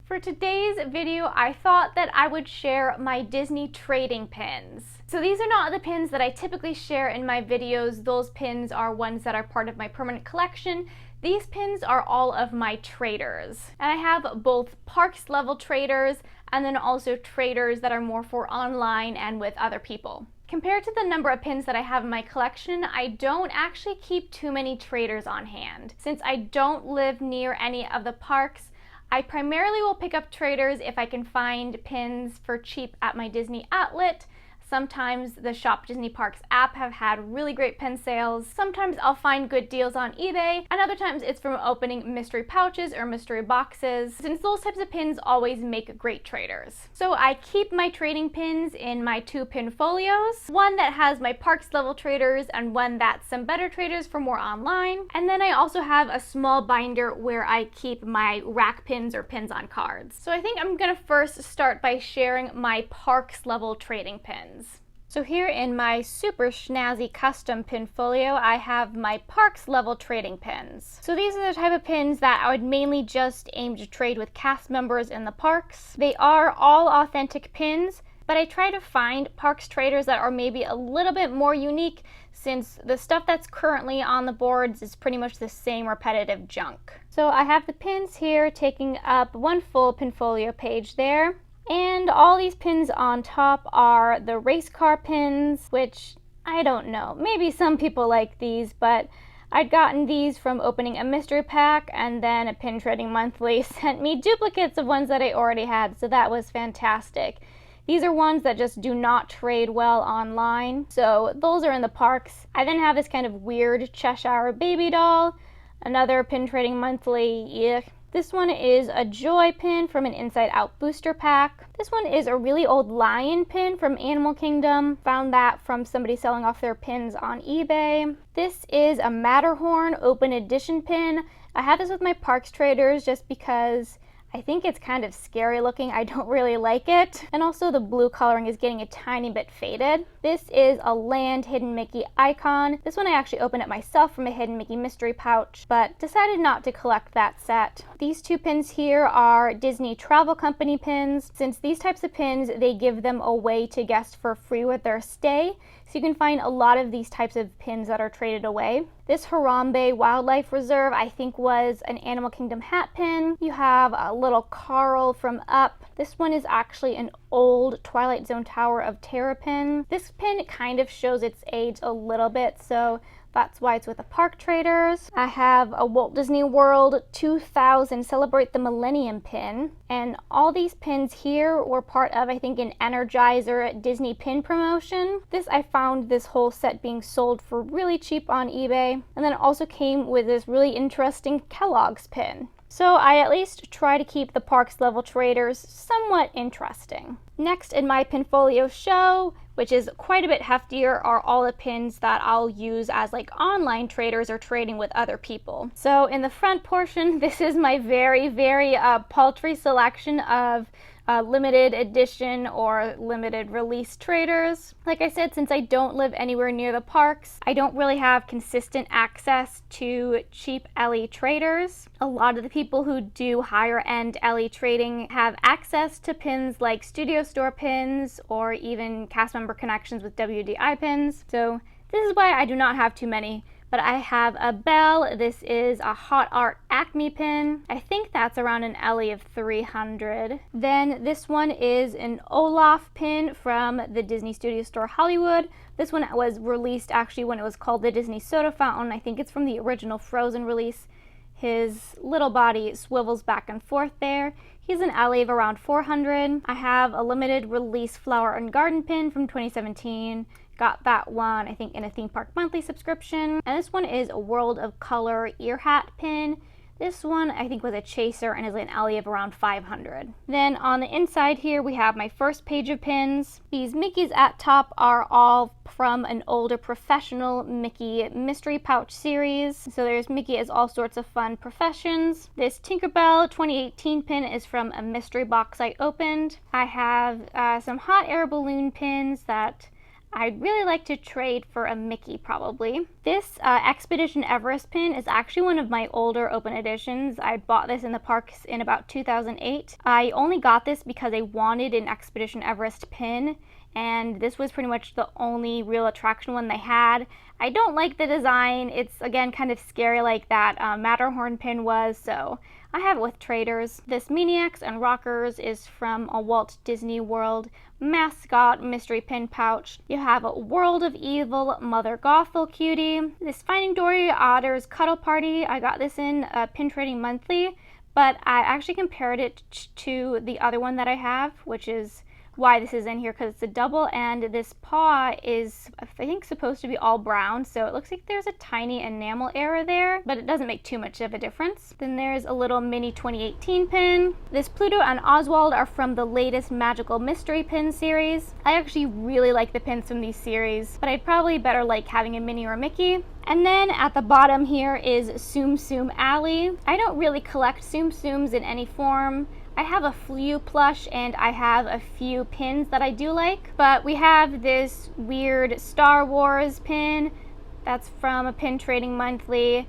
For today's video, I thought that I would share my Disney trading pins. So these are not the pins that I typically share in my videos. Those pins are ones that are part of my permanent collection. These pins are all of my traders. And I have both parks level traders and then also traders that are more for online and with other people. Compared to the number of pins that I have in my collection, I don't actually keep too many traders on hand. Since I don't live near any of the parks, I primarily will pick up traders if I can find pins for cheap at my Disney outlet. Sometimes the Shop Disney Parks app have had really great pin sales. Sometimes I'll find good deals on eBay, and other times it's from opening mystery pouches or mystery boxes, since those types of pins always make great traders. So I keep my trading pins in my 2 pin folios, one that has my parks level traders and one that's some better traders for more online. And then I also have a small binder where I keep my rack pins or pins on cards. So I think I'm gonna first start by sharing my parks level trading pins. So here in my super snazzy custom pin folio, I have my parks level trading pins. So these are the type of pins that I would mainly just aim to trade with cast members in the parks. They are all authentic pins, but I try to find parks traders that are maybe a little bit more unique, since the stuff that's currently on the boards is pretty much the same repetitive junk. So I have the pins here taking up 1 full pin folio page there. And all these pins on top are the race car pins, which I don't know. Maybe some people like these, but I'd gotten these from opening a mystery pack, and then a Pin Trading Monthly sent me duplicates of ones that I already had, so that was fantastic. These are ones that just do not trade well online, so those are in the parks. I then have this kind of weird Cheshire baby doll, another Pin Trading Monthly, yuck. This one is a Joy pin from an Inside Out booster pack. This one is a really old lion pin from Animal Kingdom. Found that from somebody selling off their pins on eBay. This is a Matterhorn open edition pin. I have this with my parks traders just because I think it's kind of scary looking. I don't really like it. And also the blue coloring is getting a tiny bit faded. This is a Land Hidden Mickey icon. This one I actually opened it myself from a Hidden Mickey mystery pouch, but decided not to collect that set. These 2 pins here are Disney Travel Company pins. Since these types of pins, they give them away to guests for free with their stay. So you can find a lot of these types of pins that are traded away. This Harambe Wildlife Reserve I think was an Animal Kingdom hat pin. You have a little Carl from Up. This one is actually an old Twilight Zone Tower of Terror pin. This pin kind of shows its age a little bit, so that's why it's with the park traders. I have a Walt Disney World 2000 Celebrate the Millennium pin. And all these pins here were part of, I think, an Energizer Disney pin promotion. I found this whole set being sold for really cheap on eBay. And then it also came with this really interesting Kellogg's pin. So I at least try to keep the parks level traders somewhat interesting. Next in my pinfolio show, which is quite a bit heftier, are all the pins that I'll use as like online traders or trading with other people. So in the front portion, this is my very paltry selection of limited edition or limited release traders. Like I said, since I don't live anywhere near the parks, I don't really have consistent access to cheap LE traders. A lot of the people who do higher end LE trading have access to pins like Studio Store pins or even cast member connections with WDI pins. So this is why I do not have too many. But I have a Belle. This is a Hot Art Acme pin. I think that's around an LE of 300. Then this one is an Olaf pin from the Disney Studio Store Hollywood. This one was released actually when it was called the Disney Soda Fountain. I think it's from the original Frozen release. His little body swivels back and forth there. He's an LE of around 400. I have a limited release Flower and Garden pin from 2017. Got that one, I think, in a Theme Park Monthly subscription. And this one is a World of Color ear hat pin. This one, I think, was a chaser and is an LE of around 500. Then on the inside here, we have my first page of pins. These Mickeys at top are all from an older professional Mickey mystery pouch series. So there's Mickey as all sorts of fun professions. This Tinkerbell 2018 pin is from a mystery box I opened. I have some hot air balloon pins that I'd really like to trade for a Mickey probably. This Expedition Everest pin is actually one of my older open editions. I bought this in the parks in about 2008. I only got this because I wanted an Expedition Everest pin, and this was pretty much the only real attraction one they had. I don't like the design. It's, again, kind of scary like that Matterhorn pin was, so I have it with traders. This Maniacs and Rockers is from a Walt Disney World mascot mystery pin pouch. You have a World of Evil Mother Gothel cutie. This Finding Dory Otter's Cuddle Party. I got this in Pin Trading Monthly, but I actually compared it to the other one that I have, which is why this is in here, because it's a double, and this paw is, I think, supposed to be all brown, so it looks like there's a tiny enamel error there, but it doesn't make too much of a difference. Then there's a little mini 2018 pin. This Pluto and Oswald are from the latest Magical Mystery Pin series. I actually really like the pins from these series, but I'd probably better like having a Minnie or a Mickey. And then at the bottom here is Tsum Tsum Alley. I don't really collect Tsum Tsums in any form. I have a few plush and I have a few pins that I do like, but we have this weird Star Wars pin that's from a Pin Trading Monthly.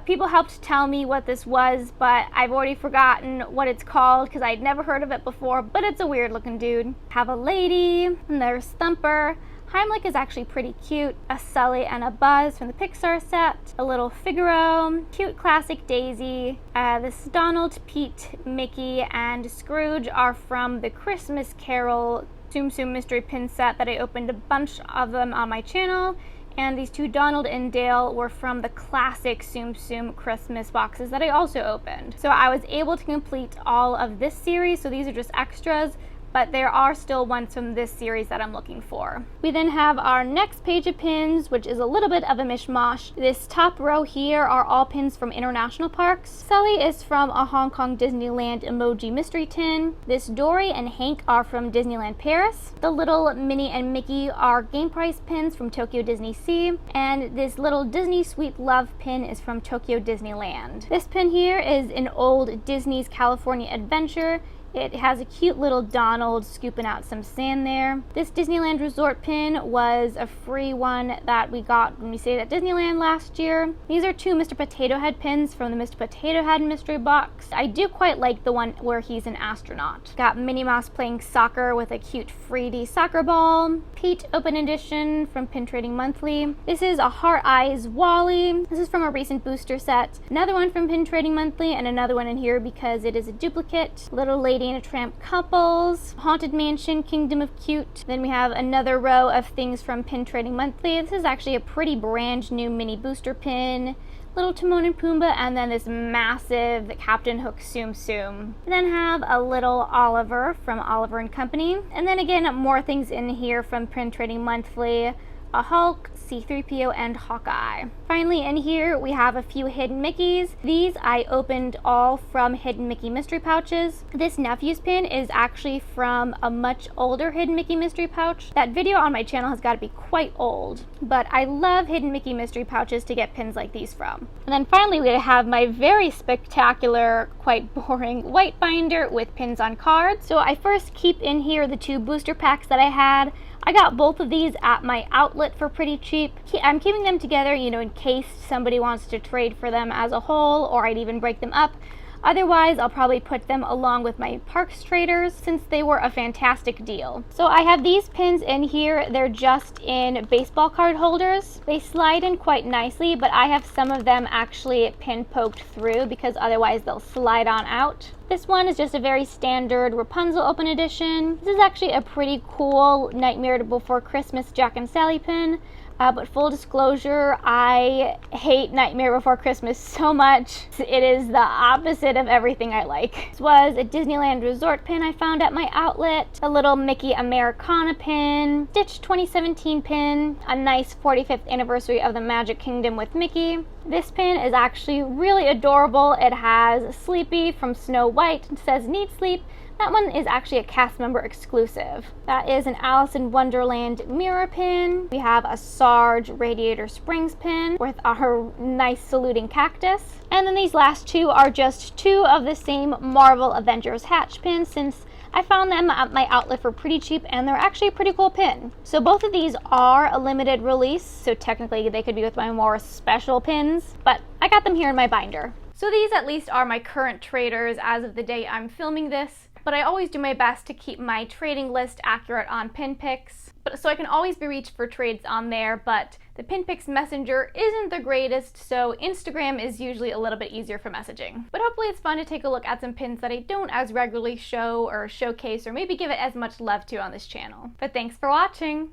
People helped tell me what this was, but I've already forgotten what it's called because I'd never heard of it before, but it's a weird looking dude. Have a lady, and there's Thumper. Heimlich is actually pretty cute. A Sully and a Buzz from the Pixar set. A little Figaro. Cute classic Daisy. This Donald, Pete, Mickey, and Scrooge are from the Christmas Carol Tsum Tsum mystery pin set that I opened a bunch of them on my channel. And these two Donald and Dale were from the classic Tsum Tsum Christmas boxes that I also opened. So I was able to complete all of this series, so these are just extras, but there are still ones from this series that I'm looking for. We then have our next page of pins, which is a little bit of a mishmash. This top row here are all pins from international parks. Sully is from a Hong Kong Disneyland emoji mystery tin. This Dory and Hank are from Disneyland Paris. The little Minnie and Mickey are game price pins from Tokyo Disney Sea. And this little Disney Sweet Love pin is from Tokyo Disneyland. This pin here is an old Disney's California Adventure. It has a cute little Donald scooping out some sand there. This Disneyland Resort pin was a free one that we got when we stayed at Disneyland last year. These are two Mr. Potato Head pins from the Mr. Potato Head mystery box. I do quite like the one where he's an astronaut. Got Minnie Mouse playing soccer with a cute 3D soccer ball. Pete Open Edition from Pin Trading Monthly. This is a Heart Eyes Wally. This is from a recent booster set. Another one from Pin Trading Monthly, and another one in here because it is a duplicate. Little Lady and a Tramp couples, Haunted Mansion, Kingdom of Cute. Then we have another row of things from Pin Trading Monthly. This is actually a pretty brand new mini booster pin. Little Timon and Pumbaa, and then this massive Captain Hook Tsum Tsum. We then have a little Oliver from Oliver and Company. And then again, more things in here from Pin Trading Monthly. A Hulk, C-3PO, and Hawkeye. Finally, in here, we have a few Hidden Mickeys. These I opened all from Hidden Mickey mystery pouches. This Nephews pin is actually from a much older Hidden Mickey mystery pouch. That video on my channel has got to be quite old, but I love Hidden Mickey mystery pouches to get pins like these from. And then finally, we have my very spectacular, quite boring white binder with pins on cards. So I first keep in here the two booster packs that I had. I got both of these at my outlet for pretty cheap. I'm keeping them together, you know, in case somebody wants to trade for them as a whole, or I'd even break them up. Otherwise, I'll probably put them along with my Parks traders since they were a fantastic deal. So I have these pins in here. They're just in baseball card holders. They slide in quite nicely, but I have some of them actually pin poked through because otherwise they'll slide on out. This one is just a very standard Rapunzel Open Edition. This is actually a pretty cool Nightmare Before Christmas Jack and Sally pin. But full disclosure, I hate Nightmare Before Christmas so much. It is the opposite of everything I like. This was a Disneyland Resort pin I found at my outlet, a little Mickey Americana pin, Stitch 2017 pin, a nice 45th anniversary of the Magic Kingdom with Mickey. This pin is actually really adorable. It has Sleepy from Snow White. It says need sleep. That one is actually a cast member exclusive. That is an Alice in Wonderland mirror pin. We have a Sarge Radiator Springs pin with our nice saluting cactus. And then these last two are just two of the same Marvel Avengers Hatch pins since I found them at my outlet for pretty cheap, and they're actually a pretty cool pin. So both of these are a limited release, so technically they could be with my more special pins, but I got them here in my binder. So these at least are my current traders as of the day I'm filming this, but I always do my best to keep my trading list accurate on PinPics, so I can always be reached for trades on there, but the PinPics Messenger isn't the greatest, so Instagram is usually a little bit easier for messaging. But hopefully it's fun to take a look at some pins that I don't as regularly show or showcase or maybe give it as much love to on this channel. But thanks for watching!